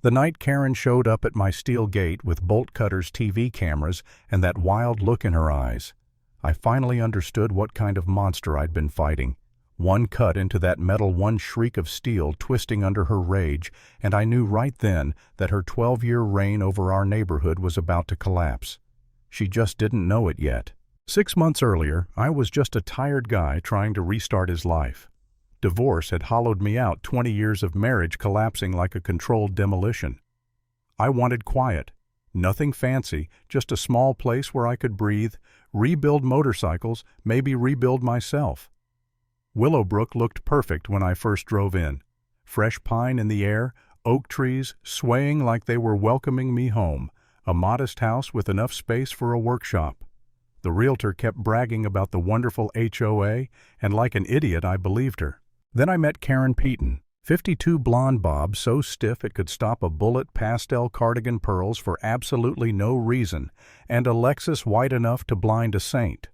The night Karen showed up at my steel gate with bolt cutters, TV cameras, and that wild look in her eyes, I finally understood what kind of monster I'd been fighting. One cut into that metal, one shriek of steel twisting under her rage, and I knew right then that her 12-year reign over our neighborhood was about to collapse. She just didn't know it yet. 6 months earlier, I was just a tired guy trying to restart his life. Divorce had hollowed me out, 20 years of marriage collapsing like a controlled demolition. I wanted quiet. Nothing fancy, just a small place where I could breathe, rebuild motorcycles, maybe rebuild myself. Willowbrook looked perfect when I first drove in. Fresh pine in the air, oak trees swaying like they were welcoming me home, a modest house with enough space for a workshop. The realtor kept bragging about the wonderful HOA, and like an idiot I believed her. Then I met Karen Peaton, 52, blonde bob so stiff it could stop a bullet, pastel cardigan pearls for absolutely no reason, and a Lexus white enough to blind a saint.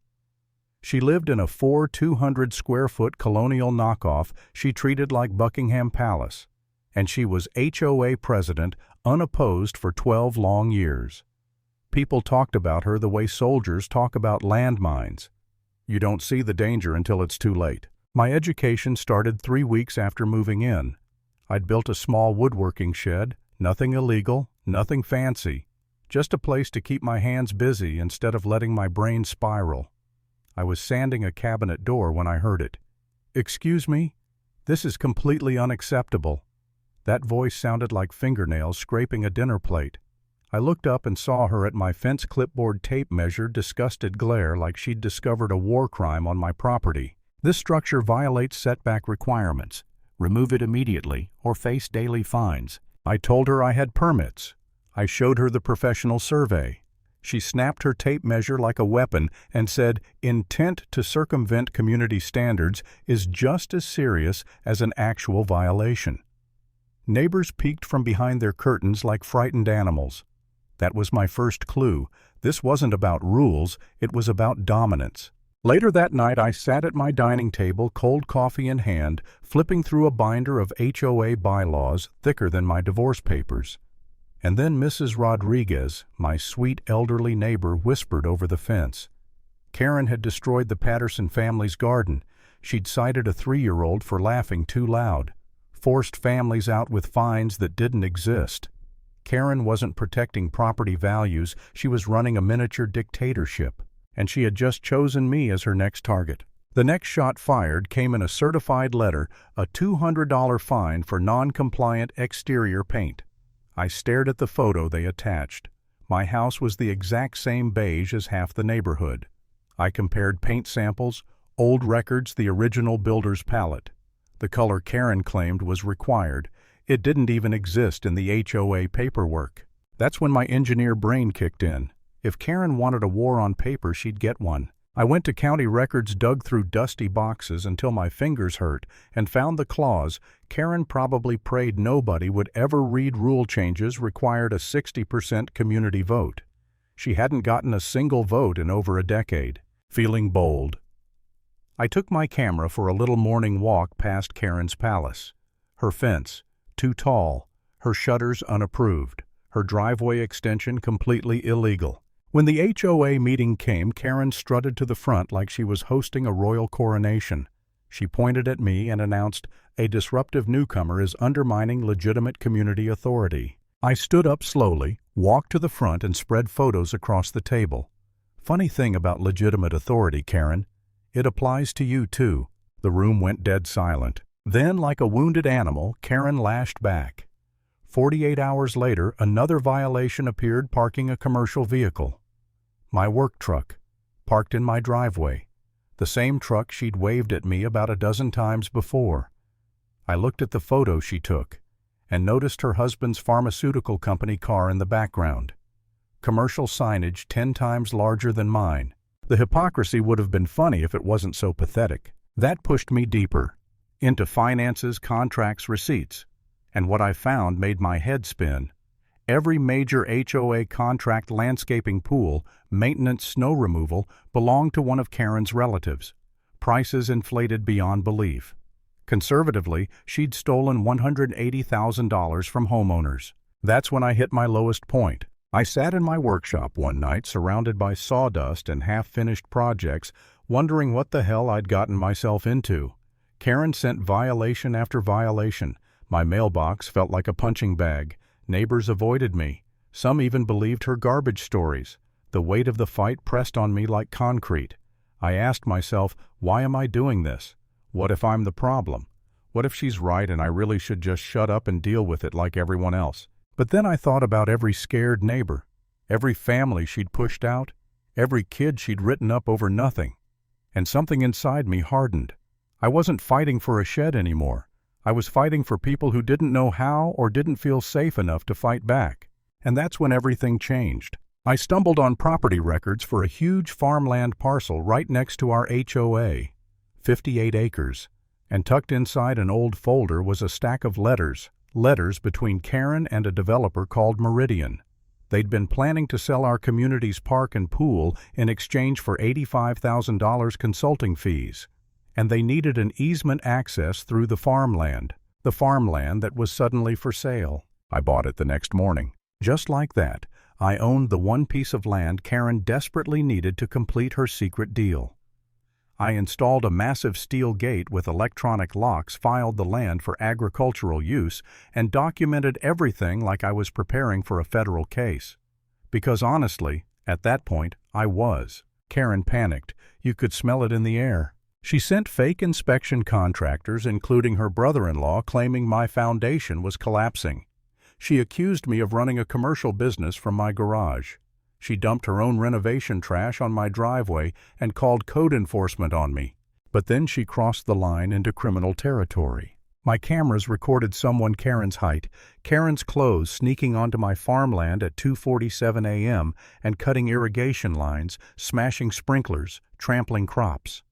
She lived in a 200-square-foot colonial knockoff she treated like Buckingham Palace, and she was HOA president unopposed for 12 long years. People talked about her the way soldiers talk about landmines. You don't see the danger until it's too late. My education started 3 weeks after moving in. I'd built a small woodworking shed, nothing illegal, nothing fancy, just a place to keep my hands busy instead of letting my brain spiral. I was sanding a cabinet door when I heard it. "Excuse me? This is completely unacceptable." That voice sounded like fingernails scraping a dinner plate. I looked up and saw her at my fence clipboard tape measure, disgusted glare like she'd discovered a war crime on my property. "This structure violates setback requirements. Remove it immediately or face daily fines." I told her I had permits. I showed her the professional survey. She snapped her tape measure like a weapon and said, "Intent to circumvent community standards is just as serious as an actual violation." Neighbors peeked from behind their curtains like frightened animals. That was my first clue. This wasn't about rules, it was about dominance. Later that night, I sat at my dining table, cold coffee in hand, flipping through a binder of HOA bylaws thicker than my divorce papers. And then Mrs. Rodriguez, my sweet elderly neighbor, whispered over the fence. Karen had destroyed the Patterson family's garden. She'd cited a 3-year-old for laughing too loud, forced families out with fines that didn't exist. Karen wasn't protecting property values, she was running a miniature dictatorship, and she had just chosen me as her next target. The next shot fired came in a certified letter, a $200 fine for non-compliant exterior paint. I stared at the photo they attached. My house was the exact same beige as half the neighborhood. I compared paint samples, old records, the original builder's palette. The color Karen claimed was required. It didn't even exist in the HOA paperwork. That's when my engineer brain kicked in. If Karen wanted a war on paper, she'd get one. I went to county records, dug through dusty boxes until my fingers hurt, and found the clause. Karen probably prayed nobody would ever read rule changes required a 60% community vote. She hadn't gotten a single vote in over a decade. Feeling bold, I took my camera for a little morning walk past Karen's palace. Her fence, too tall, her shutters unapproved, her driveway extension completely illegal. When the HOA meeting came, Karen strutted to the front like she was hosting a royal coronation. She pointed at me and announced, "A disruptive newcomer is undermining legitimate community authority." I stood up slowly, walked to the front, and spread photos across the table. "Funny thing about legitimate authority, Karen. It applies to you, too." The room went dead silent. Then, like a wounded animal, Karen lashed back. 48 hours later, another violation appeared, parking a commercial vehicle. My work truck, parked in my driveway. The same truck she'd waved at me about a dozen times before. I looked at the photo she took and noticed her husband's pharmaceutical company car in the background. Commercial signage 10 times larger than mine. The hypocrisy would have been funny if it wasn't so pathetic. That pushed me deeper, into finances, contracts, receipts. And what I found made my head spin. Every major HOA contract, landscaping, pool, maintenance, snow removal belonged to one of Karen's relatives. Prices inflated beyond belief. Conservatively, she'd stolen $180,000 from homeowners. That's when I hit my lowest point. I sat in my workshop one night surrounded by sawdust and half-finished projects, wondering what the hell I'd gotten myself into. Karen sent violation after violation. My mailbox felt like a punching bag. Neighbors avoided me. Some even believed her garbage stories. The weight of the fight pressed on me like concrete. I asked myself, why am I doing this? What if I'm the problem? What if she's right and I really should just shut up and deal with it like everyone else? But then I thought about every scared neighbor, every family she'd pushed out, every kid she'd written up over nothing. And something inside me hardened. I wasn't fighting for a shed anymore. I was fighting for people who didn't know how or didn't feel safe enough to fight back. And that's when everything changed. I stumbled on property records for a huge farmland parcel right next to our HOA, 58 acres, and tucked inside an old folder was a stack of letters between Karen and a developer called Meridian. They'd been planning to sell our community's park and pool in exchange for $85,000 consulting fees, and they needed an easement access through the farmland that was suddenly for sale. I bought it the next morning. Just like that, I owned the one piece of land Karen desperately needed to complete her secret deal. I installed a massive steel gate with electronic locks, filed the land for agricultural use, and documented everything like I was preparing for a federal case. Because honestly, at that point, I was. Karen panicked. You could smell it in the air. She sent fake inspection contractors, including her brother-in-law, claiming my foundation was collapsing. She accused me of running a commercial business from my garage. She dumped her own renovation trash on my driveway and called code enforcement on me. But then she crossed the line into criminal territory. My cameras recorded someone Karen's height, Karen's clothes, sneaking onto my farmland at 2:47 a.m. and cutting irrigation lines, smashing sprinklers, trampling crops.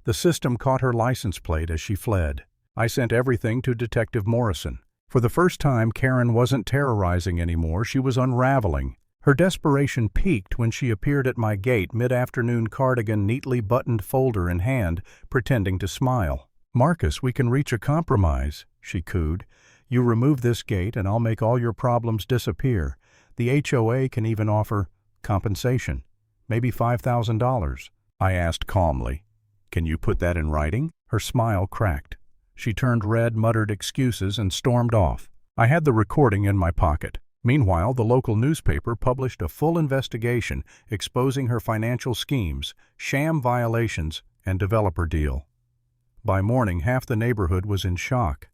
The system caught her license plate as she fled. I sent everything to Detective Morrison. For the first time, Karen wasn't terrorizing anymore, she was unraveling. Her desperation peaked when she appeared at my gate, mid-afternoon, cardigan neatly buttoned, folder in hand, pretending to smile. "Marcus, we can reach a compromise," she cooed. "You remove this gate and I'll make all your problems disappear. The HOA can even offer compensation, maybe $5,000. I asked calmly, "Can you put that in writing?" Her smile cracked. She turned red, muttered excuses, and stormed off. I had the recording in my pocket. Meanwhile, the local newspaper published a full investigation exposing her financial schemes, sham violations, and developer deal. By morning, half the neighborhood was in shock.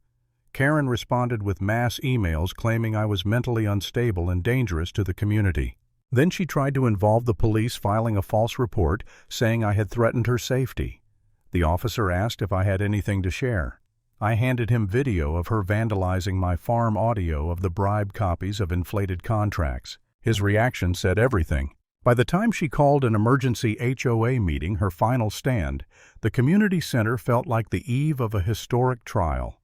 Karen responded with mass emails claiming I was mentally unstable and dangerous to the community. Then she tried to involve the police, filing a false report saying I had threatened her safety. The officer asked if I had anything to share. I handed him video of her vandalizing my farm, audio of the bribe copies of inflated contracts. His reaction said everything. By the time she called an emergency HOA meeting, her final stand, the community center felt like the eve of a historic trial.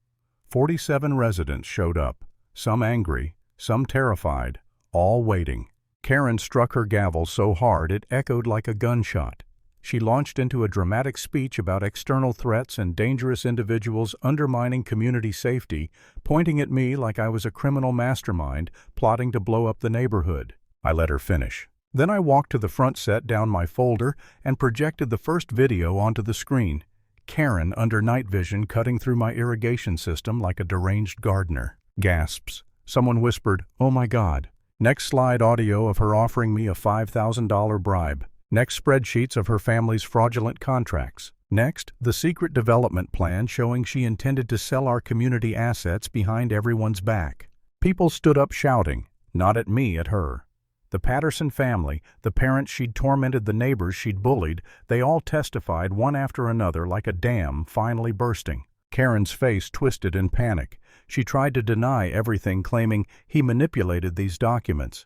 47 residents showed up, some angry, some terrified, all waiting. Karen struck her gavel so hard it echoed like a gunshot. She launched into a dramatic speech about external threats and dangerous individuals undermining community safety, pointing at me like I was a criminal mastermind plotting to blow up the neighborhood. I let her finish. Then I walked to the front, set down my folder, and projected the first video onto the screen. Karen, under night vision, cutting through my irrigation system like a deranged gardener. Gasps. Someone whispered, "Oh my God." Next slide, audio of her offering me a $5,000 bribe. Next, spreadsheets of her family's fraudulent contracts. Next, the secret development plan showing she intended to sell our community assets behind everyone's back. People stood up shouting, not at me, at her. The Patterson family, the parents she'd tormented, the neighbors she'd bullied, they all testified one after another like a dam finally bursting. Karen's face twisted in panic. She tried to deny everything, claiming he manipulated these documents.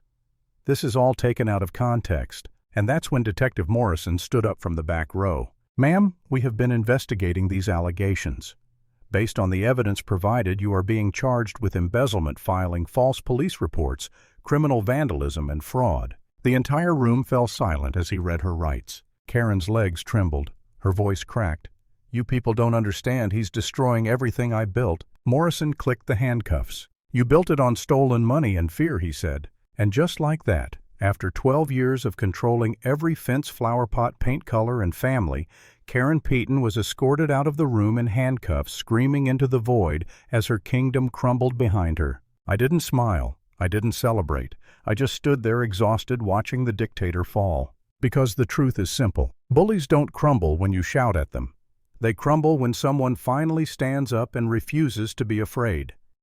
This is all taken out of context. And that's when Detective Morrison stood up from the back row. "Ma'am, we have been investigating these allegations. Based on the evidence provided, you are being charged with embezzlement, filing false police reports, criminal vandalism, and fraud." The entire room fell silent as he read her rights. Karen's legs trembled. Her voice cracked. "You people don't understand. He's destroying everything I built." Morrison clicked the handcuffs. You built it on stolen money and fear, he said. And just like that, after 12 years of controlling every fence, flower pot, paint color, and family, Karen Peaton was escorted out of the room in handcuffs, screaming into the void as her kingdom crumbled behind her. I didn't smile. I didn't celebrate. I just stood there exhausted, watching the dictator fall. Because the truth is simple. Bullies don't crumble when you shout at them. They crumble when someone finally stands up and refuses to be afraid.